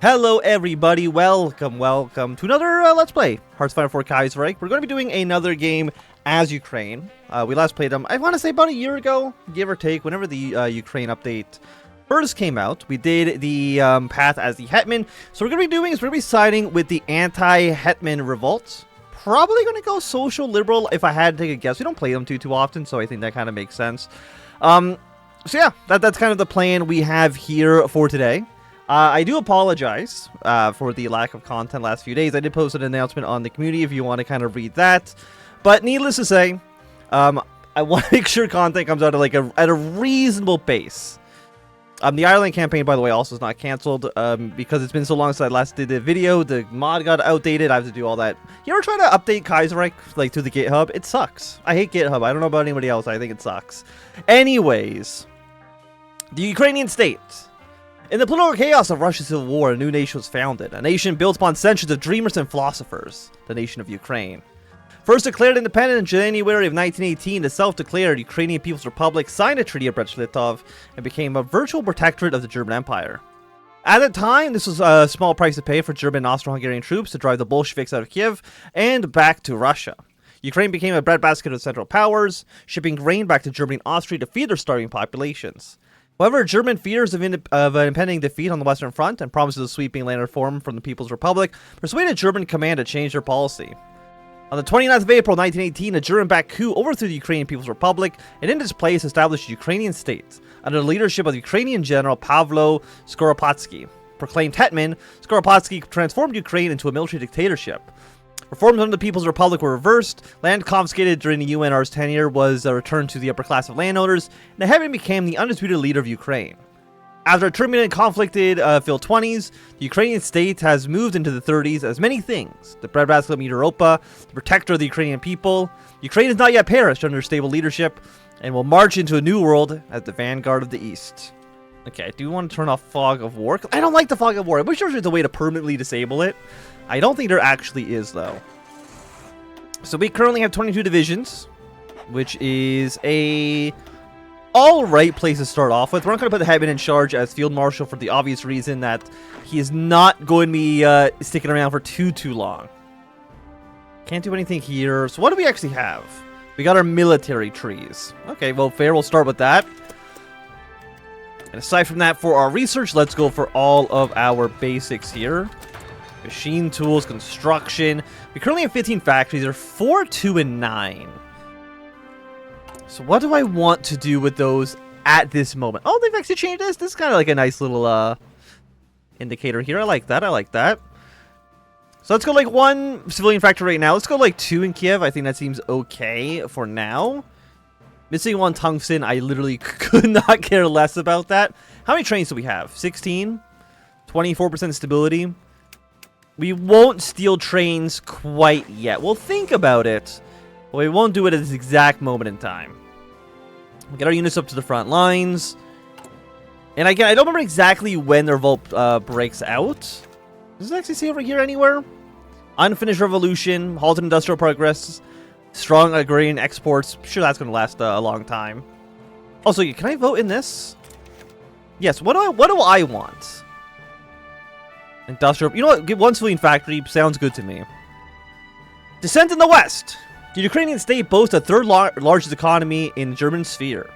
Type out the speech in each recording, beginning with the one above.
Hello everybody, welcome to another Let's Play, Hearts of Iron IV Kaiserreich. We're going to be doing another game as Ukraine. We last played them, I want to say about a year ago, give or take, whenever the Ukraine update first came out. We did the path as the Hetman. So what we're going to be doing is we're going to be siding with the anti-Hetman revolt. Probably going to go social liberal if I had to take a guess. We don't play them too often, so I think that kind of makes sense. So yeah, that's kind of the plan we have here for today. I do apologize for the lack of content last few days. I did post an announcement on the community if you want to kind of read that. But needless to say, I want to make sure content comes out at a reasonable pace. The Ireland campaign, by the way, also is not canceled because it's been so long since I last did the video. The mod got outdated. I have to do all that. You ever try to update Kaiserreich through the GitHub? It sucks. I hate GitHub. I don't know about anybody else. I think it sucks. Anyways, the Ukrainian state. In the political chaos of Russia's civil war, a new nation was founded. A nation built upon centuries of dreamers and philosophers. The nation of Ukraine. First declared independent in January of 1918, the self-declared Ukrainian People's Republic signed a Treaty of Breadbasket and became a virtual protectorate of the German Empire. At the time, this was a small price to pay for German and Austro-Hungarian troops to drive the Bolsheviks out of Kiev and back to Russia. Ukraine became a breadbasket of Central Powers, shipping grain back to Germany and Austria to feed their starving populations. However, German fears of an impending defeat on the Western Front and promises of sweeping land reform from the People's Republic persuaded German command to change their policy. On the 29th of April 1918, a German-backed coup overthrew the Ukrainian People's Republic and in its place established a Ukrainian state under the leadership of the Ukrainian general Pavlo Skoropadsky. Proclaimed Hetman, Skoropadsky transformed Ukraine into a military dictatorship. Reforms under the People's Republic were reversed, land confiscated during the UNR's tenure was returned to the upper class of landowners, and the Hetman became the undisputed leader of Ukraine. After a turbulent, conflict-filled 20s, the Ukrainian state has moved into the 30s as many things. The breadbasket of Europa, the protector of the Ukrainian people. Ukraine is not yet perished under stable leadership, and will march into a new world as the vanguard of the East. Okay, I do want to turn off Fog of War. I don't like the Fog of War. I wish there was a way to permanently disable it. I don't think there actually is, though. So we currently have 22 divisions, which is a alright place to start off with. We're not going to put the Hetman in charge as Field Marshal for the obvious reason that he is not going to be sticking around for too long. Can't do anything here. So what do we actually have? We got our military trees. Okay, well, fair. We'll start with that. And aside from that, for our research, let's go for all of our basics here. Machine tools, construction. We currently have 15 factories. They're 4, 2, and 9. So what do I want to do with those at this moment? Oh, they've actually changed this. This is kind of like a nice little indicator here. I like that. I like that. So let's go like 1 civilian factory right now. Let's go like 2 in Kiev. I think that seems okay for now. Missing 1 tungsten. I literally could not care less about that. How many trains do we have? 16? 24% stability. We won't steal trains quite yet. We'll think about it, but we won't do it at this exact moment in time. We'll get our units up to the front lines. And again, I don't remember exactly when the revolt breaks out. Does it actually say over here anywhere? Unfinished revolution, halted industrial progress, strong agrarian exports. I'm sure that's going to last a long time. Also, can I vote in this? Yes, what do I want? Industrial. You know what? Get 1 civilian factory. Sounds good to me. Descent in the West. The Ukrainian state boasts the 3rd largest economy in the German sphere.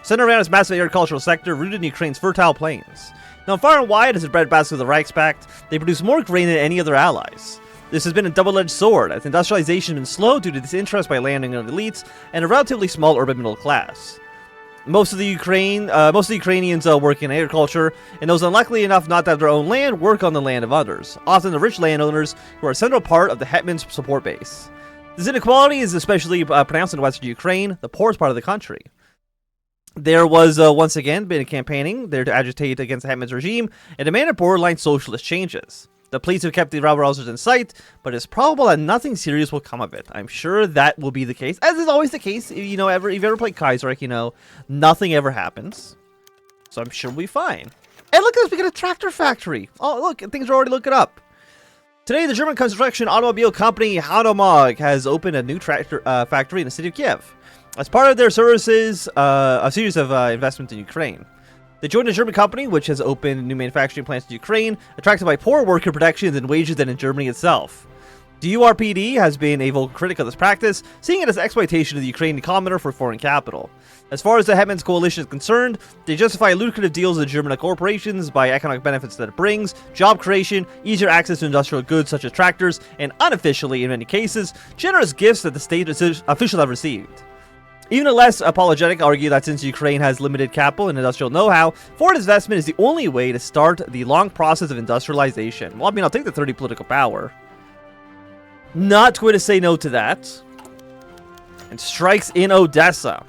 Centered around its massive agricultural sector, rooted in Ukraine's fertile plains. Now, far and wide as the breadbasket of the Reichspakt, they produce more grain than any other allies. This has been a double-edged sword, as industrialization has been slow due to disinterest by landing of elites and a relatively small urban middle class. Most of the Ukrainians work in agriculture, and those unlucky enough not to have their own land work on the land of others, often the rich landowners who are a central part of the Hetman's support base. This inequality is especially pronounced in western Ukraine, the poorest part of the country. There was once again been campaigning there to agitate against the Hetman's regime and demanded borderline socialist changes. The police have kept the rabble-rousers in sight, but it's probable that nothing serious will come of it. I'm sure that will be the case, as is always the case. If you've ever played Kaiserreich, nothing ever happens. So I'm sure we'll be fine. And look at this, we got a tractor factory. Oh, look, things are already looking up. Today, the German construction automobile company Hanomag has opened a new tractor factory in the city of Kiev. As part of their services, a series of investments in Ukraine. They joined a German company which has opened new manufacturing plants in Ukraine, attracted by poor worker protections and wages than in Germany itself. The URPD has been a vocal critic of this practice, seeing it as exploitation of the Ukrainian commoner for foreign capital. As far as the Hetman's coalition is concerned, they justify lucrative deals with German corporations by economic benefits that it brings, job creation, easier access to industrial goods such as tractors, and unofficially, in many cases, generous gifts that the state officials have received. Even the less apologetic argue that since Ukraine has limited capital and industrial know-how, foreign investment is the only way to start the long process of industrialization. Well, I mean, I'll take the 30 political power. Not going to say no to that. And strikes in Odessa.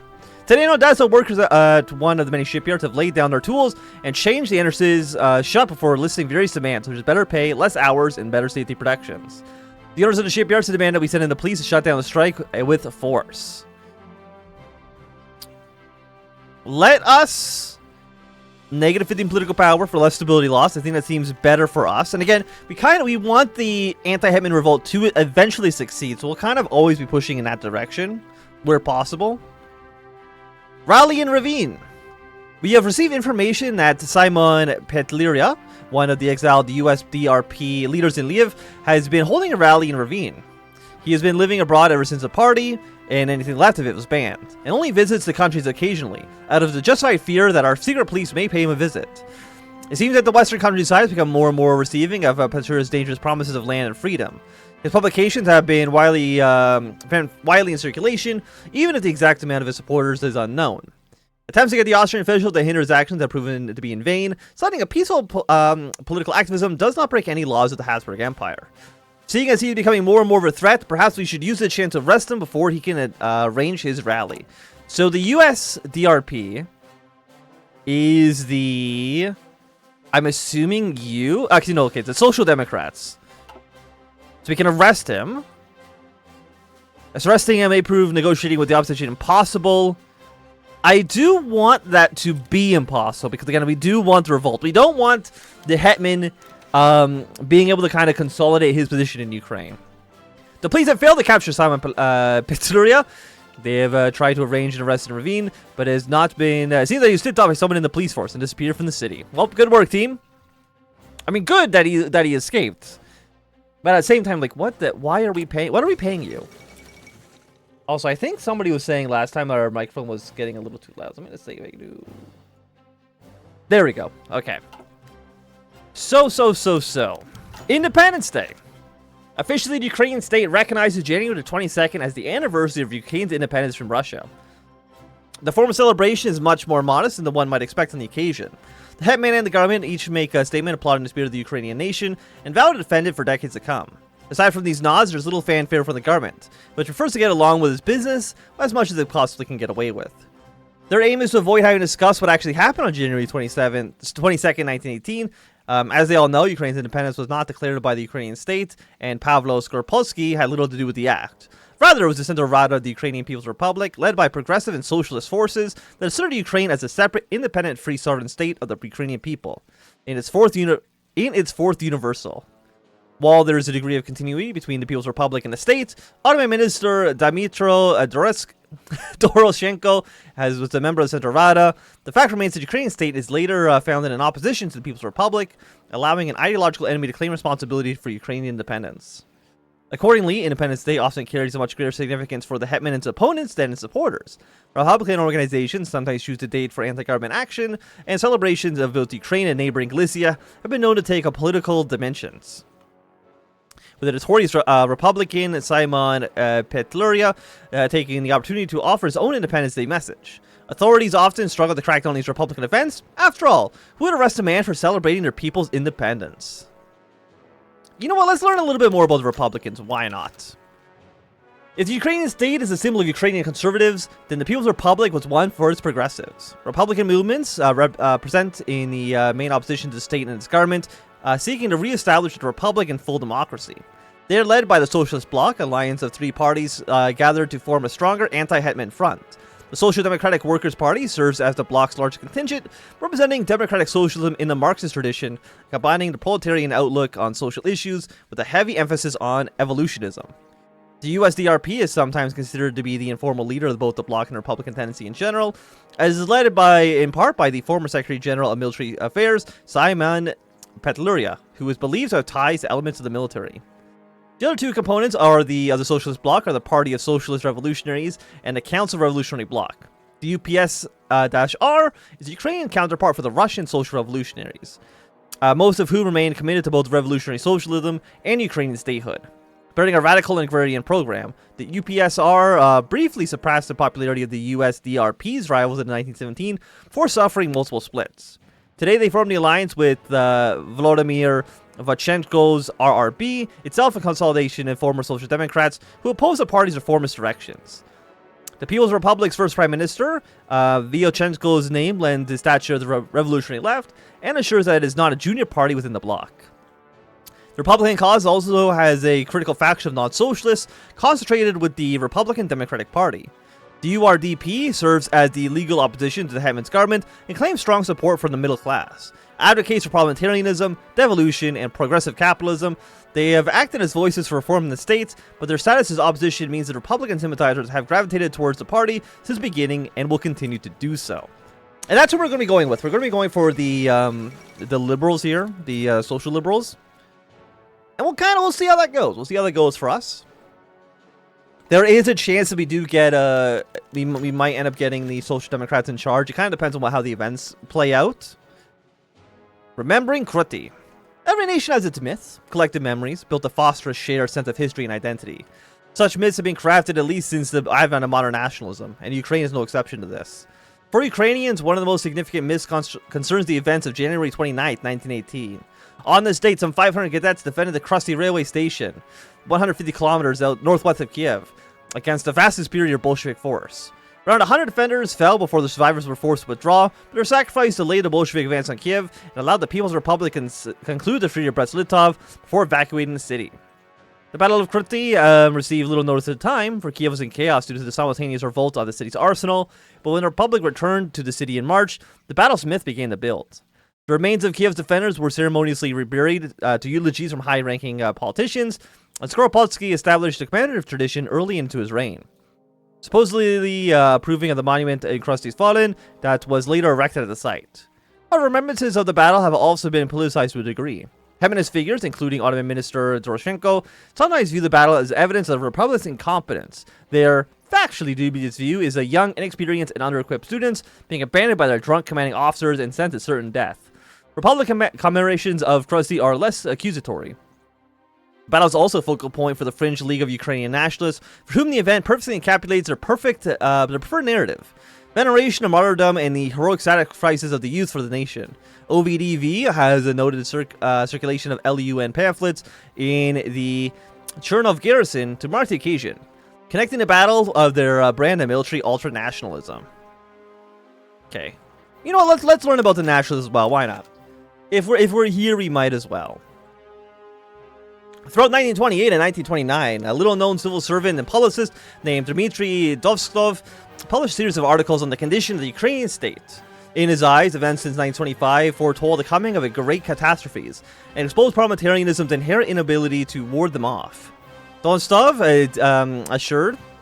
Today in Odessa, workers at one of the many shipyards have laid down their tools and changed the enterprise's shut before listing various demands, such as better pay, less hours, and better safety protections. The owners of the shipyards demand that we send in the police to shut down the strike with force. Let us negative 15 political power for less stability loss. I think that seems better for us. And again, we want the anti-Hetman revolt to eventually succeed, so we'll kind of always be pushing in that direction where possible. Rally in Ravine. We have received information that Simon Petliria, one of the exiled US DRP leaders in Lviv, has been holding a rally in Ravine. He has been living abroad ever since the party, and anything left of it was banned, and only visits the countries occasionally, out of the justified fear that our secret police may pay him a visit. It seems that the Western countryside has become more and more receiving of Petluria's dangerous promises of land and freedom. His publications have been widely in circulation, even if the exact amount of his supporters is unknown. Attempts to get the Austrian officials to hinder his actions have proven to be in vain. Citing a peaceful political activism does not break any laws of the Habsburg Empire. Seeing as he is becoming more and more of a threat, perhaps we should use the chance to arrest him before he can arrange his rally. So the US DRP is the... I'm assuming you... Actually, no, okay, it's the Social Democrats. So we can arrest him. As arresting him may prove negotiating with the opposition impossible. I do want that to be impossible, because again, we do want the revolt. We don't want the Hetman being able to kind of consolidate his position in Ukraine. The police have failed to capture Simon Petluria. They have tried to arrange an arrest in Ravine, but it has not been... it seems that he was tipped off by someone in the police force and disappeared from the city. Well, good work, team. I mean, good that he escaped. But at the same time, like, why are we paying... What are we paying you? Also, I think somebody was saying last time that our microphone was getting a little too loud. Let me just see if I can do... There we go. Okay. So. Independence Day. Officially, the Ukrainian state recognizes January the 22nd as the anniversary of Ukraine's independence from Russia. The form of celebration is much more modest than the one might expect on the occasion. The Hetman and the government each make a statement applauding the spirit of the Ukrainian nation and vow to defend it for decades to come. Aside from these nods, there's little fanfare from the government, which prefers to get along with its business as much as it possibly can get away with. Their aim is to avoid having to discuss what actually happened on January 22nd, 1918. As they all know, Ukraine's independence was not declared by the Ukrainian state, and Pavlo Skorpolsky had little to do with the act. Rather, it was the Central Rada of the Ukrainian People's Republic, led by progressive and socialist forces, that asserted Ukraine as a separate, independent, free sovereign state of the Ukrainian people, in its fourth universal. While there is a degree of continuity between the People's Republic and the state, Ottoman Minister Dmytro Doroshenko was a member of the Central Rada. The fact remains that the Ukrainian state is later founded in opposition to the People's Republic, allowing an ideological enemy to claim responsibility for Ukrainian independence. Accordingly, Independence Day often carries a much greater significance for the Hetman and its opponents than its supporters. Republican organizations sometimes choose the date for anti-government action, and celebrations of both Ukraine and neighboring Galicia have been known to take up political dimensions. With the notorious Republican Simon Petluria taking the opportunity to offer his own Independence Day message. Authorities often struggle to crack down these Republican events. After all, who would arrest a man for celebrating their people's independence? You know what, let's learn a little bit more about the Republicans. Why not? If the Ukrainian state is a symbol of Ukrainian conservatives, then the People's Republic was one for its progressives. Republican movements present in the main opposition to the state and its government, seeking to re-establish the Republic and full democracy. They are led by the Socialist Bloc, alliance of three parties gathered to form a stronger anti-Hetman front. The Social Democratic Workers' Party serves as the bloc's largest contingent, representing democratic socialism in the Marxist tradition, combining the proletarian outlook on social issues with a heavy emphasis on evolutionism. The USDRP is sometimes considered to be the informal leader of both the Bloc and Republican tendency in general, as is led in part by the former Secretary General of Military Affairs, Simon Petluria, who is believed to have ties to elements of the military. The other two components are the Socialist Bloc, are the Party of Socialist Revolutionaries, and the Council Revolutionary Bloc. The UPS-R is the Ukrainian counterpart for the Russian Social Revolutionaries, most of whom remain committed to both revolutionary socialism and Ukrainian statehood. Bearing a radical and agrarian program, the UPSR briefly suppressed the popularity of the USDRP's rivals in 1917 before suffering multiple splits. Today they formed the alliance with Volodymyr Vachenko's RRB, itself a consolidation of former Social Democrats who oppose the party's reformist directions. The People's Republic's first Prime Minister, Vyochenko's name lends the stature of the revolutionary left and assures that it is not a junior party within the bloc. The Republican cause also has a critical faction of non-socialists concentrated with the Republican Democratic Party. The URDP serves as the legal opposition to the Hetman's government and claims strong support from the middle class. Advocates for parliamentarianism, devolution, and progressive capitalism, they have acted as voices for reform in the states, but their status as opposition means that Republican sympathizers have gravitated towards the party since the beginning and will continue to do so. And that's what we're going to be going with. We're going to be going for the liberals here, the social liberals. And we'll see how that goes. We'll see how that goes for us. There is a chance that we do get we might end up getting the Social Democrats in charge. It kind of depends on how the events play out. Remembering Kruty. Every nation has its myths, collective memories, built to foster a shared sense of history and identity. Such myths have been crafted at least since the advent of modern nationalism, and Ukraine is no exception to this. For Ukrainians, one of the most significant myths concerns the events of January 29, 1918. On this date, some 500 cadets defended the Kruty railway station, 150 kilometers out northwest of Kiev, against a vastly superior Bolshevik force. Around 100 defenders fell before the survivors were forced to withdraw, but their sacrifice delayed the Bolshevik advance on Kiev and allowed the People's Republic to conclude the Treaty of Brest-Litov before evacuating the city. The Battle of Kruty received little notice at the time, for Kiev was in chaos due to the simultaneous revolt of the city's arsenal, but when the Republic returned to the city in March, the battle's myth began to build. The remains of Kiev's defenders were ceremoniously reburied to eulogies from high-ranking politicians, and Skoropadsky established a commemorative tradition early into his reign. Supposedly approving of the monument in Kruty's fallen that was later erected at the site. Our remembrances of the battle have also been politicized to a degree. Feminist figures, including Ottoman Minister Doroshenko, sometimes view the battle as evidence of the Republic's incompetence. Their factually dubious view is a young, inexperienced, and under-equipped students being abandoned by their drunk commanding officers and sent to certain death. Republican commemorations of Kruty are less accusatory. The battle is also a focal point for the Fringe League of Ukrainian Nationalists, for whom the event perfectly encapsulates their preferred narrative. Veneration of martyrdom and the heroic sacrifices of the youth for the nation. OVDV has a noted circulation of LUN pamphlets in the Chernov garrison to mark the occasion, connecting the battle of their brand of military ultra-nationalism. Okay. You know what, let's learn about the nationalists as well, why not? If we're here, we might as well. Throughout 1928 and 1929, a little-known civil servant and publicist named Dmitry Dovskov published a series of articles on the condition of the Ukrainian state. In his eyes, events since 1925 foretold the coming of a great catastrophes and exposed parliamentarianism's inherent inability to ward them off. Dovskov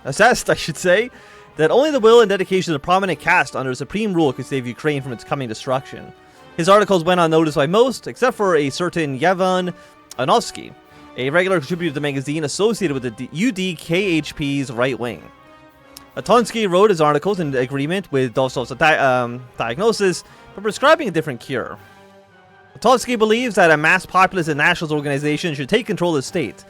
assessed, that only the will and dedication of the prominent caste under supreme rule could save Ukraine from its coming destruction. His articles went unnoticed by most, except for a certain Yevon Anovsky, a regular contributor to the magazine associated with the UDKHP's right wing. Atonsky wrote his articles in agreement with Dovskov's diagnosis, but prescribing a different cure. Atonsky believes that a mass populist and nationalist organization should take control of the state,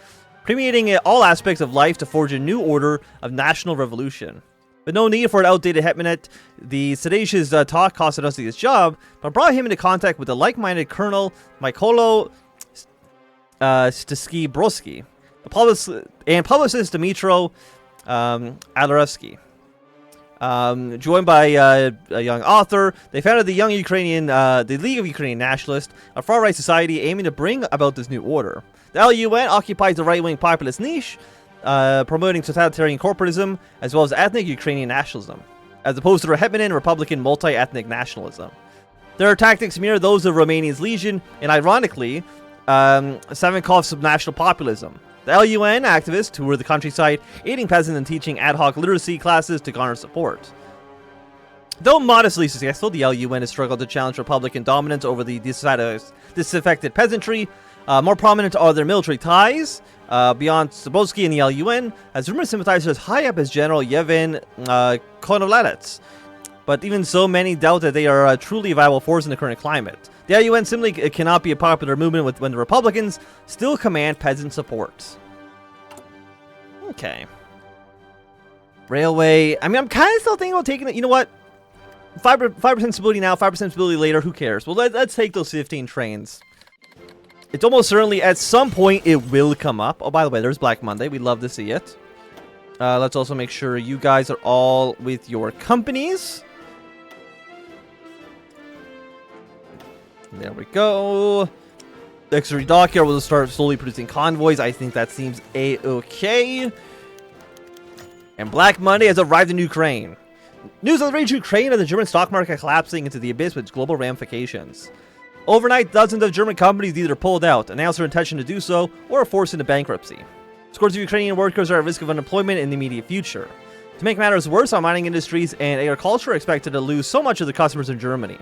permeating all aspects of life to forge a new order of national revolution. But no need for an outdated hetmanate. The sedacious talk cost Atonsky his job, but brought him into contact with the like-minded Colonel Mykola Stisky-Brodsky, and publicist Dmitro Alarevsky. Joined by a young author, they founded the the League of Ukrainian Nationalists, a far-right society aiming to bring about this new order. The LUN occupies the right-wing populist niche, promoting totalitarian corporatism as well as ethnic Ukrainian nationalism, as opposed to the hetman Republican multi-ethnic nationalism. Their tactics mirror those of Romania's Legion, and ironically, Savinkov's national populism. The LUN activists toured the countryside, aiding peasants and teaching ad hoc literacy classes to garner support. Though modestly successful, the LUN has struggled to challenge Republican dominance over the disaffected peasantry. More prominent are their military ties. Beyond Sabolsky and the LUN, as rumor sympathizers high up as General Yevhen Konovalets. But even so, many doubt that they are a truly viable force in the current climate. The LUN simply cannot be a popular movement when the Republicans still command peasant support. Okay. Railway. I mean, I'm kind of still thinking about taking it. You know what? 5% stability now, 5% stability later. Who cares? Well, let's take those 15 trains. It's almost certainly at some point it will come up. Oh, by the way, there's Black Monday. We'd love to see it. Let's also make sure you guys are all with your companies. There we go. Exeter Dockyard will start slowly producing convoys. I think that seems a-okay. And Black Monday has arrived in Ukraine. News of the rage in Ukraine and the German stock market collapsing into the abyss with global ramifications. Overnight, dozens of German companies either pulled out, announced their intention to do so, or are forced into bankruptcy. Scores of Ukrainian workers are at risk of unemployment in the immediate future. To make matters worse, our mining industries and agriculture are expected to lose so much of the customers in Germany.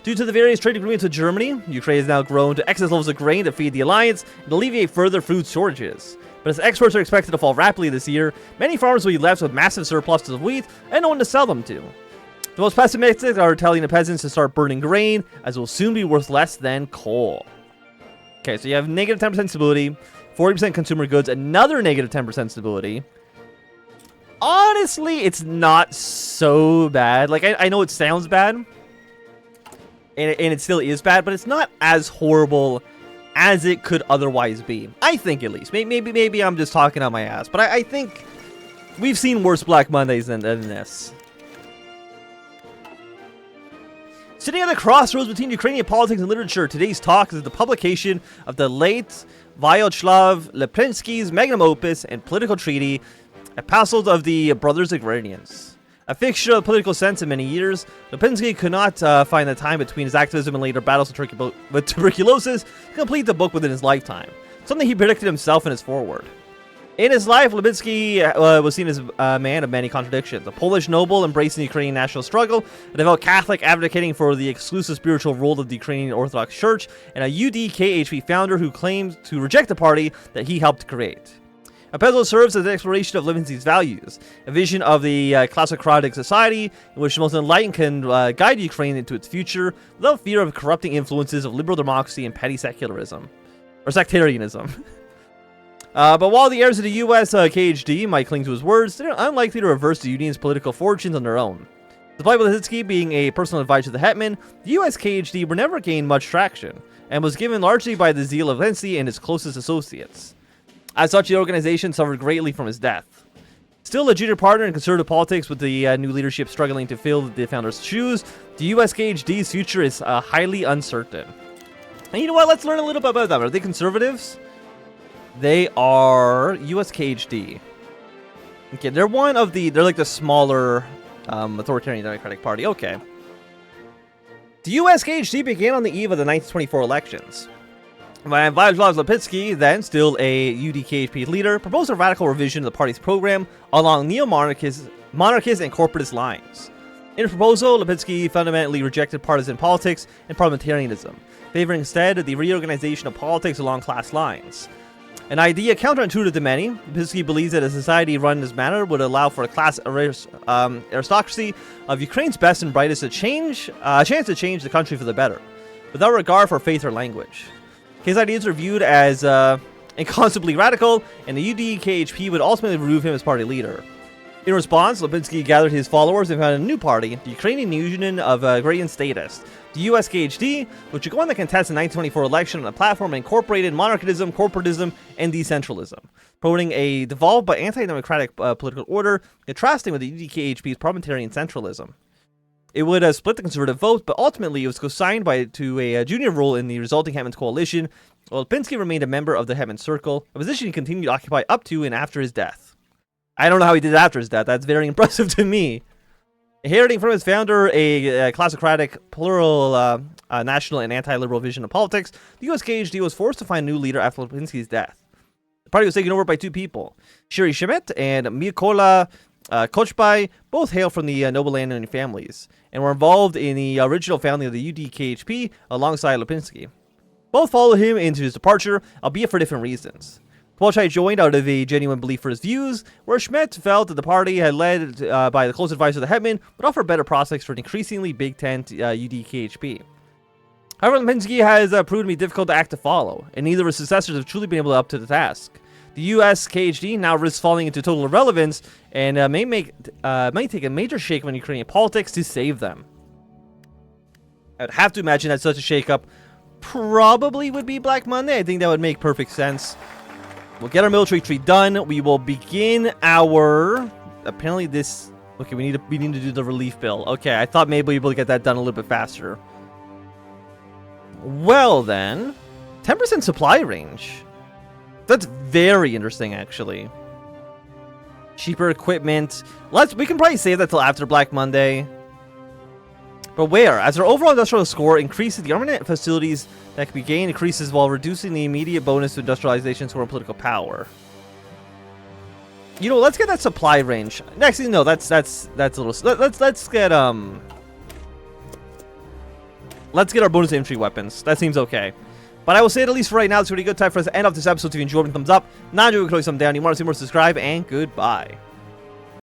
Due to the various trade agreements with Germany, Ukraine has now grown to excess levels of grain to feed the alliance and alleviate further food shortages. But as exports are expected to fall rapidly this year, many farmers will be left with massive surpluses of wheat and no one to sell them to. The most pessimistic are telling the peasants to start burning grain, as it will soon be worth less than coal. Okay, so you have negative 10% stability, 40% consumer goods, another negative 10% stability. Honestly, it's not so bad. Like, I know it sounds bad, and it still is bad, but it's not as horrible as it could otherwise be. I think, at least. Maybe I'm just talking out my ass, but I think we've seen worse Black Mondays than this. Sitting at the crossroads between Ukrainian politics and literature, today's talk is the publication of the late Vyacheslav Leplinsky's magnum opus and political treaty, Epistles of the Brothers Agrarians. A fixture of political sense in many years, Leplinsky could not find the time between his activism and later battles with tuberculosis to complete the book within his lifetime, something he predicted himself in his foreword. In his life, Leplinsky was seen as a man of many contradictions, a Polish noble embracing the Ukrainian national struggle, a devout Catholic advocating for the exclusive spiritual role of the Ukrainian Orthodox Church, and a UDKHP founder who claimed to reject the party that he helped create. Epistles serves as an exploration of Leplinsky's values, a vision of the classocratic society in which the most enlightened can guide Ukraine into its future without fear of corrupting influences of liberal democracy and petty secularism, or sectarianism. But while the heirs of the US KHD might cling to his words, they're unlikely to reverse the Union's political fortunes on their own. Despite Leplinsky being a personal advisor to the Hetman, the US KHD were never gained much traction, and was given largely by the zeal of Leplinsky and his closest associates. As such, the organization suffered greatly from his death. Still a junior partner in conservative politics, with the new leadership struggling to fill the founder's shoes, the US KHD's future is highly uncertain. And you know what? Let's learn a little bit about them. Are they conservatives? They are US KHD. Okay, they're like the smaller authoritarian Democratic Party. Okay. The US KHD began on the eve of the 1924 elections. Vyacheslav Leplinsky, then still a UDKHP leader, proposed a radical revision of the party's program along neo-monarchist and corporatist lines. In his proposal, Leplinsky fundamentally rejected partisan politics and parliamentarianism, favoring instead the reorganization of politics along class lines. An idea counterintuitive to many, Leplinsky believes that a society run in this manner would allow for a class aristocracy of Ukraine's best and brightest a chance to change the country for the better, without regard for faith or language. His ideas were viewed as inconceivably radical, and the UDKHP would ultimately remove him as party leader. In response, Leplinsky gathered his followers and founded a new party, the Ukrainian Union of Agrarian Statists, the USKHD, which would go on to contest the 1924 election on a platform that incorporated monarchism, corporatism, and decentralism, promoting a devolved but anti-democratic political order, contrasting with the UDKHP's parliamentarian centralism. It would split the conservative vote, but ultimately it was co-signed to a junior role in the resulting Hetman's coalition, while Leplinsky remained a member of the Hetman Circle, a position he continued to occupy up to and after his death. I don't know how he did it after his death. That's very impressive to me. Inheriting from his founder a classocratic, plural, national, and anti-liberal vision of politics, the USKHD was forced to find a new leader after Leplinsky's death. The party was taken over by two people. Shiri Schmidt and Mikola Kochbai both hail from the noble landowning families, and were involved in the original founding of the UDKHP alongside Lipinski. Both followed him into his departure, albeit for different reasons. Polchai joined out of a genuine belief for his views, where Schmidt felt that the party had led by the close advice of the Hetman would offer better prospects for an increasingly big tent UDKHP. However, Lipinski has proven to be difficult to act to follow, and neither of his successors have truly been able to up to the task. The US KHD now risks falling into total irrelevance, and might take a major shake in Ukrainian politics to save them. I'd have to imagine that such a shakeup probably would be Black Monday. I think that would make perfect sense. We'll get our military tree done. We will begin our... Apparently this... Okay, we need to do the relief bill. Okay, I thought maybe we'd be able to get that done a little bit faster. Well then... 10% supply range. That's very interesting, actually. Cheaper equipment. We can probably save that till after Black Monday. But where? As our overall industrial score increases, the armament facilities that can be gained increases while reducing the immediate bonus to industrialization score and political power. You know, let's get that supply range. Actually, no, that's a little. Let's get our bonus infantry weapons. That seems okay. But I will say it at least for right now. It's a really good time for us to end off this episode. If you enjoyed, thumbs up. Not enjoying, click some down. You want to see more, subscribe, and goodbye.